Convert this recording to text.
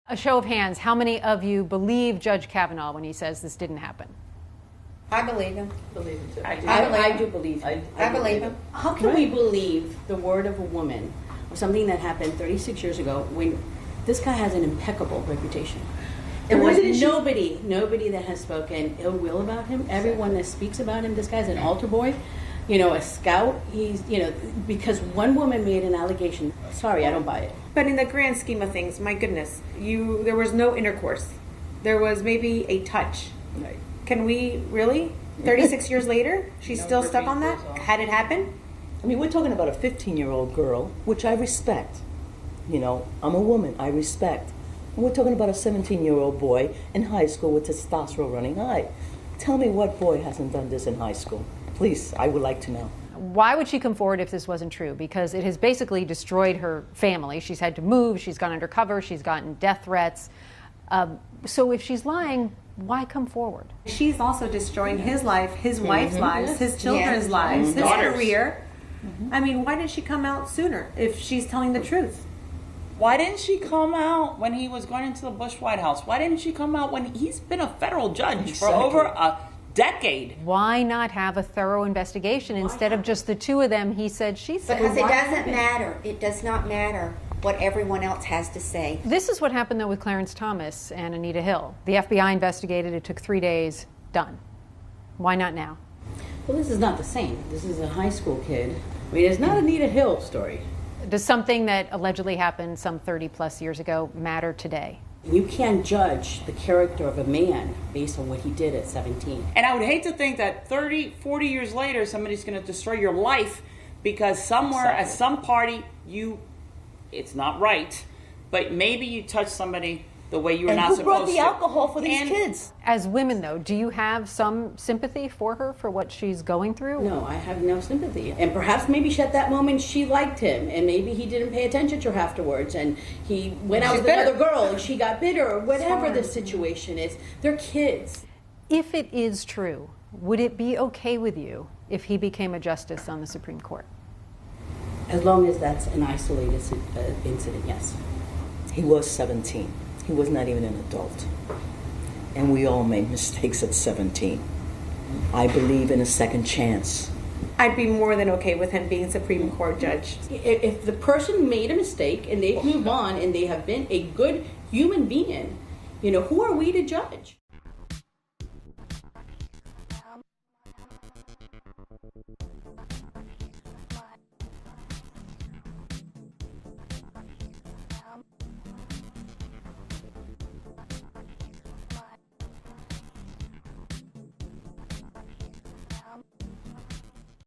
A show of hands, how many of you believe Judge Kavanaugh when he says this didn't happen? I believe him. Believe it too. I do believe him. I believe him. How can we believe the word of a woman of something that happened 36 years ago when this guy has an impeccable reputation? There was nobody that has spoken ill will about him. Everyone that speaks about him, this guy's an altar boy, a scout. He's, because one woman made an allegation. Sorry, I don't buy it. But in the grand scheme of things, my goodness, there was no intercourse. There was maybe a touch. Right. Can we really? 36 years later, she's still stuck on that? Had it happened? I mean, we're talking about a 15-year-old girl, which I respect. I'm a woman, I respect. And we're talking about a 17-year-old boy in high school with testosterone running high. Tell me what boy hasn't done this in high school. Please, I would like to know. Why would she come forward if this wasn't true? Because it has basically destroyed her family. She's had to move, she's gone undercover, she's gotten death threats. So if she's lying, why come forward? She's also destroying his life, his wife's lives, his children's lives, his career. I mean, why didn't she come out sooner if she's telling the truth? Why didn't she come out when he was going into the Bush White House? Why didn't she come out when he's been a federal judge for over a decade? Why not have a thorough investigation instead of just the two of them, he said, she said? Because it doesn't matter. It does not matter what everyone else has to say. This is what happened, though, with Clarence Thomas and Anita Hill. The FBI investigated. It took 3 days. Done. Why not now? Well, this is not the same. This is a high school kid. I mean, it's not Anita Hill story. Does something that allegedly happened some 30-plus years ago matter today? You can't judge the character of a man based on what he did at 17. And I would hate to think that 30, 40 years later, somebody's going to destroy your life because somewhere at some party, it's not right, but maybe you touch somebody the way you were not supposed to. And who brought the alcohol for these kids? As women, though, do you have some sympathy for her, for what she's going through? No, I have no sympathy. And perhaps maybe at that moment she liked him, and maybe he didn't pay attention to her afterwards, and he went out with another girl, and she got bitter, or whatever the situation is. They're kids. If it is true, would it be okay with you if he became a justice on the Supreme Court? As long as that's an isolated incident, yes. He was 17. He was not even an adult. And we all made mistakes at 17. I believe in a second chance. I'd be more than okay with him being Supreme Court judge. If the person made a mistake and they've moved on and they have been a good human being, who are we to judge?